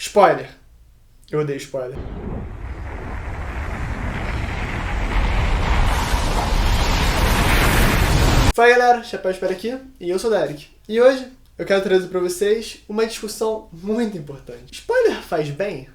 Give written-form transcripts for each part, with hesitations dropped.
Spoiler. Eu odeio spoiler. Fala galera, Chapéu Espera aqui, e eu sou o Derek. E hoje eu quero trazer pra vocês uma discussão muito importante. Spoiler faz bem?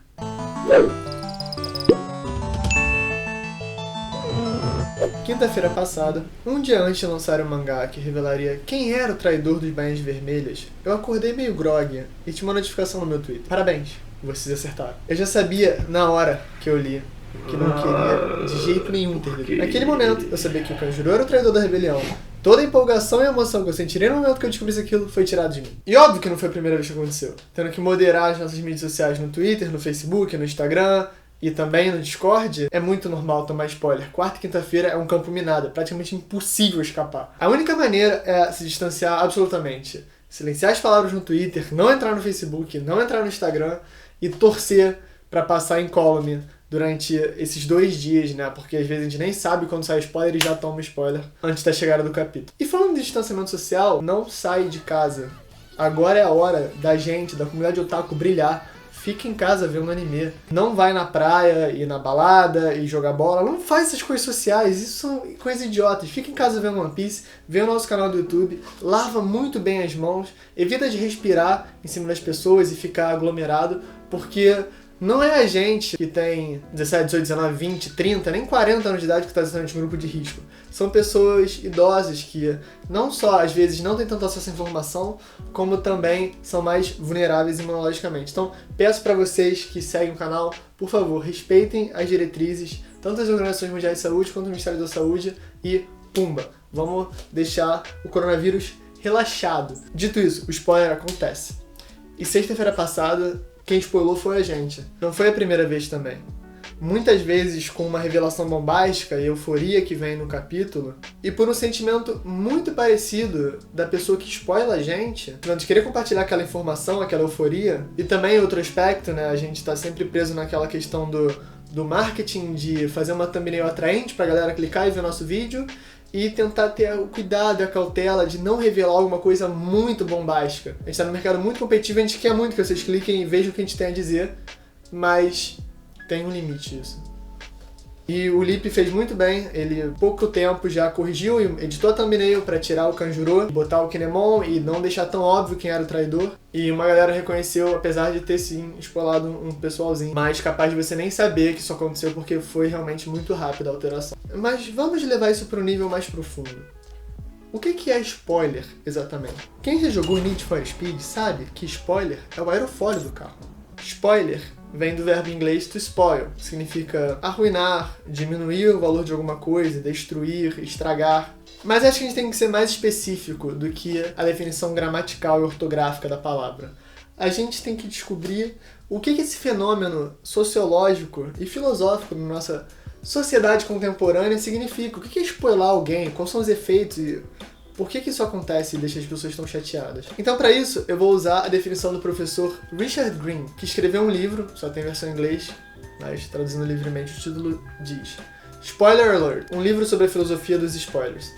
Quinta-feira passada, um dia antes de lançar o mangá que revelaria quem era o traidor dos Bainhas Vermelhas, eu acordei meio groggy e tinha uma notificação no meu Twitter. Parabéns, vocês acertaram. Eu já sabia, na hora que eu li, que não queria de jeito nenhum ter lido. Naquele momento, eu sabia que o Kanjuro era o traidor da rebelião. Toda a empolgação e emoção que eu senti no momento que eu descobri aquilo foi tirado de mim. E óbvio que não foi a primeira vez que aconteceu. Tendo que moderar as nossas mídias sociais no Twitter, no Facebook, no Instagram e também no Discord, é muito normal tomar spoiler. Quarta e quinta-feira é um campo minado, é praticamente impossível escapar. A única maneira é se distanciar absolutamente. Silenciar as palavras no Twitter, não entrar no Facebook, não entrar no Instagram e torcer pra passar incólume durante esses 2 dias, né? Porque às vezes a gente nem sabe quando sai spoiler e já toma spoiler antes da chegada do capítulo. E falando de distanciamento social, não sai de casa. Agora é a hora da gente, da comunidade otaku, brilhar. Fica em casa vendo anime. Não vai na praia, ir na balada e jogar bola. Não faz essas coisas sociais. Isso são coisas idiotas. Fica em casa vendo One Piece, vê o nosso canal do YouTube, lava muito bem as mãos, evita de respirar em cima das pessoas e ficar aglomerado, porque não é a gente que tem 17, 18, 19, 20, 30, nem 40 anos de idade que está exatamente no grupo de risco. São pessoas idosas que não só, às vezes, não têm tanto acesso à informação, como também são mais vulneráveis imunologicamente. Então, peço para vocês que seguem o canal, por favor, respeitem as diretrizes, tanto das Organizações Mundiais de Saúde quanto do Ministério da Saúde, e pumba, vamos deixar o coronavírus relaxado. Dito isso, o spoiler acontece. E sexta-feira passada, quem spoilou foi a gente. Não foi a primeira vez também. Muitas vezes com uma revelação bombástica e euforia que vem no capítulo, e por um sentimento muito parecido da pessoa que spoila a gente, de querer compartilhar aquela informação, aquela euforia, e também outro aspecto, né, a gente tá sempre preso naquela questão do marketing, de fazer uma thumbnail atraente pra galera clicar e ver nosso vídeo, e tentar ter o cuidado e a cautela de não revelar alguma coisa muito bombástica. A gente tá num mercado muito competitivo, a gente quer muito que vocês cliquem e vejam o que a gente tem a dizer, mas tem um limite isso. E o Lip fez muito bem, ele pouco tempo já corrigiu e editou a thumbnail pra tirar o Kanjuro, botar o Kinemon e não deixar tão óbvio quem era o traidor. E uma galera reconheceu, apesar de ter sim spoilado um pessoalzinho, mas capaz de você nem saber que isso aconteceu porque foi realmente muito rápida a alteração. Mas vamos levar isso para um nível mais profundo. O que é spoiler, exatamente? Quem já jogou Need for Speed sabe que spoiler é o aerofólio do carro. Spoiler vem do verbo inglês to spoil, que significa arruinar, diminuir o valor de alguma coisa, destruir, estragar. Mas acho que a gente tem que ser mais específico do que a definição gramatical e ortográfica da palavra. A gente tem que descobrir o que esse fenômeno sociológico e filosófico na nossa sociedade contemporânea significa. O que é spoiler alguém? Quais são os efeitos e por que isso acontece e deixa as pessoas tão chateadas? Então, para isso, eu vou usar a definição do professor Richard Green, que escreveu um livro, só tem versão em inglês, mas traduzindo livremente o título diz: Spoiler Alert, um livro sobre a filosofia dos spoilers.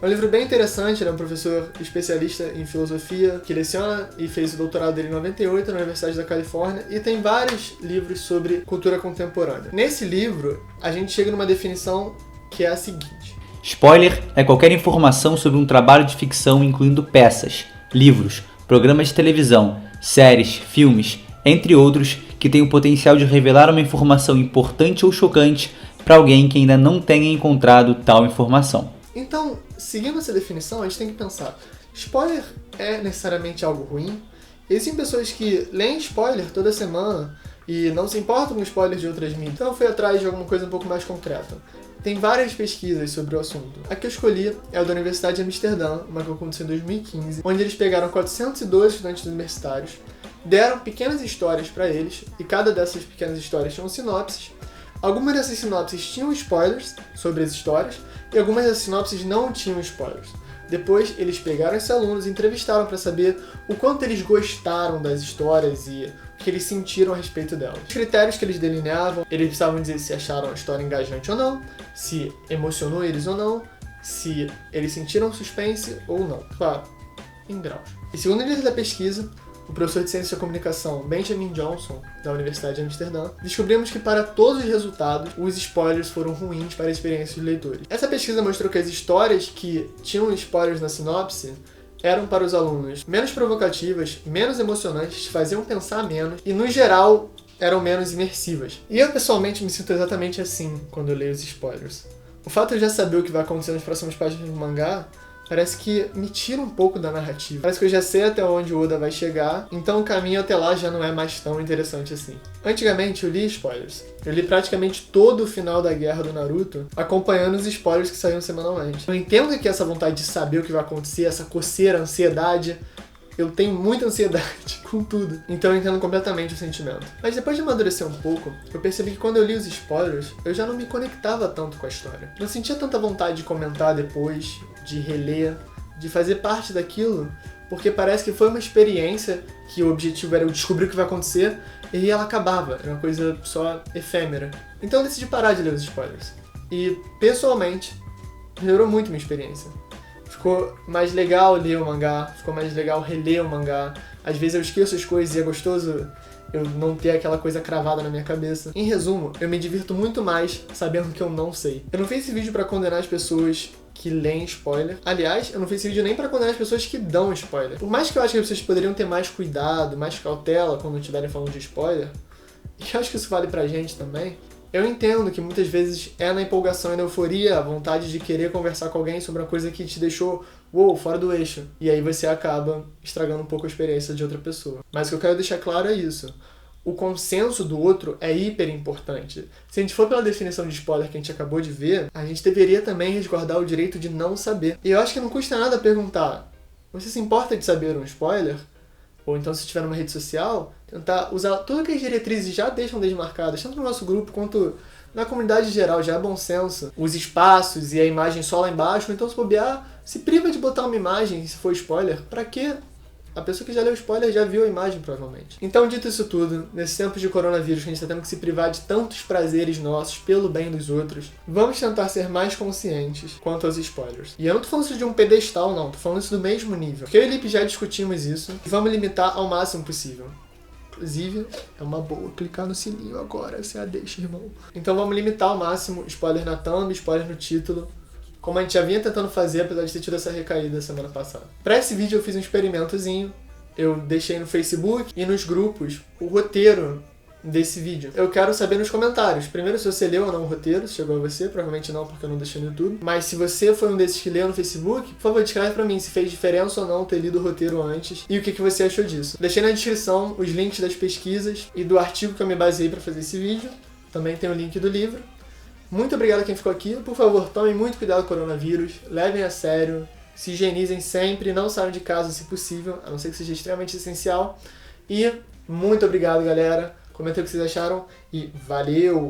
É um livro bem interessante, ele é um professor especialista em filosofia, que leciona e fez o doutorado dele em 98 na Universidade da Califórnia, e tem vários livros sobre cultura contemporânea. Nesse livro, a gente chega numa definição que é a seguinte: spoiler é qualquer informação sobre um trabalho de ficção, incluindo peças, livros, programas de televisão, séries, filmes, entre outros, que tem o potencial de revelar uma informação importante ou chocante para alguém que ainda não tenha encontrado tal informação. Então, seguindo essa definição, a gente tem que pensar: spoiler é necessariamente algo ruim? Existem pessoas que leem spoiler toda semana e não se importam com spoilers de outras mídias. Então eu fui atrás de alguma coisa um pouco mais concreta. Tem várias pesquisas sobre o assunto. A que eu escolhi é a da Universidade de Amsterdã, uma que aconteceu em 2015, onde eles pegaram 412 estudantes universitários, deram pequenas histórias para eles, e cada dessas pequenas histórias tinham sinopses. Algumas dessas sinopses tinham spoilers sobre as histórias, e algumas dessas sinopses não tinham spoilers. Depois, eles pegaram esses alunos e entrevistaram para saber o quanto eles gostaram das histórias e o que eles sentiram a respeito delas. Os critérios que eles delineavam, eles precisavam dizer se acharam a história engajante ou não, se emocionou eles ou não, se eles sentiram suspense ou não. Claro, em graus. E segundo eles da pesquisa, o professor de Ciência da Comunicação Benjamin Johnson, da Universidade de Amsterdã, descobrimos que para todos os resultados, os spoilers foram ruins para a experiência dos leitores. Essa pesquisa mostrou que as histórias que tinham spoilers na sinopse eram para os alunos menos provocativas, menos emocionantes, faziam pensar menos e, no geral, eram menos imersivas. E eu, pessoalmente, me sinto exatamente assim quando eu leio os spoilers. O fato de eu já saber o que vai acontecer nas próximas páginas do mangá parece que me tira um pouco da narrativa. Parece que eu já sei até onde o Oda vai chegar, então o caminho até lá já não é mais tão interessante assim. Antigamente eu li spoilers. Eu li praticamente todo o final da guerra do Naruto, acompanhando os spoilers que saíam semanalmente. Eu entendo que essa vontade de saber o que vai acontecer, essa coceira, ansiedade, eu tenho muita ansiedade com tudo, então eu entendo completamente o sentimento. Mas depois de amadurecer um pouco, eu percebi que quando eu li os spoilers, eu já não me conectava tanto com a história. Não sentia tanta vontade de comentar depois, de reler, de fazer parte daquilo, porque parece que foi uma experiência que o objetivo era eu descobrir o que vai acontecer e ela acabava, era uma coisa só efêmera. Então eu decidi parar de ler os spoilers. E, pessoalmente, melhorou muito minha experiência. Ficou mais legal ler o mangá, ficou mais legal reler o mangá. Às vezes eu esqueço as coisas e é gostoso eu não ter aquela coisa cravada na minha cabeça. Em resumo, eu me divirto muito mais sabendo que eu não sei. Eu não fiz esse vídeo pra condenar as pessoas que leem spoiler. Aliás, eu não fiz esse vídeo nem pra condenar as pessoas que dão spoiler. Por mais que eu acho que as pessoas poderiam ter mais cuidado, mais cautela quando estiverem falando de spoiler, e eu acho que isso vale pra gente também, eu entendo que muitas vezes é na empolgação e na euforia, a vontade de querer conversar com alguém sobre uma coisa que te deixou, fora do eixo. E aí você acaba estragando um pouco a experiência de outra pessoa. Mas o que eu quero deixar claro é isso. O consenso do outro é hiper importante. Se a gente for pela definição de spoiler que a gente acabou de ver, a gente deveria também resguardar o direito de não saber. E eu acho que não custa nada perguntar, você se importa de saber um spoiler? Ou então, se estiver numa rede social, tentar usar tudo que as diretrizes já deixam desmarcadas, tanto no nosso grupo quanto na comunidade geral, já é bom senso. Os espaços e a imagem só lá embaixo, ou então se bobear, se priva de botar uma imagem, se for spoiler, pra quê? A pessoa que já leu spoiler já viu a imagem, provavelmente. Então, dito isso tudo, nesse tempo de coronavírus que a gente tá tendo que se privar de tantos prazeres nossos pelo bem dos outros, vamos tentar ser mais conscientes quanto aos spoilers. E eu não tô falando isso de um pedestal, não. Tô falando isso do mesmo nível. Porque eu e o Lipe já discutimos isso e vamos limitar ao máximo possível. Inclusive, é uma boa clicar no sininho agora, você a deixa, irmão. Então vamos limitar ao máximo spoiler na thumb, spoiler no título, como a gente já vinha tentando fazer, apesar de ter tido essa recaída semana passada. Para esse vídeo eu fiz um experimentozinho. Eu deixei no Facebook e nos grupos o roteiro desse vídeo. Eu quero saber nos comentários. Primeiro, se você leu ou não o roteiro, se chegou a você. Provavelmente não, porque eu não deixei no YouTube. Mas se você foi um desses que leu no Facebook, por favor, descreve pra mim se fez diferença ou não ter lido o roteiro antes e o que você achou disso. Deixei na descrição os links das pesquisas e do artigo que eu me baseei para fazer esse vídeo. Também tem o link do livro. Muito obrigado a quem ficou aqui. Por favor, tomem muito cuidado com o coronavírus. Levem a sério. Se higienizem sempre. Não saiam de casa se possível, a não ser que seja extremamente essencial. E muito obrigado, galera. Comentem o que vocês acharam. E valeu!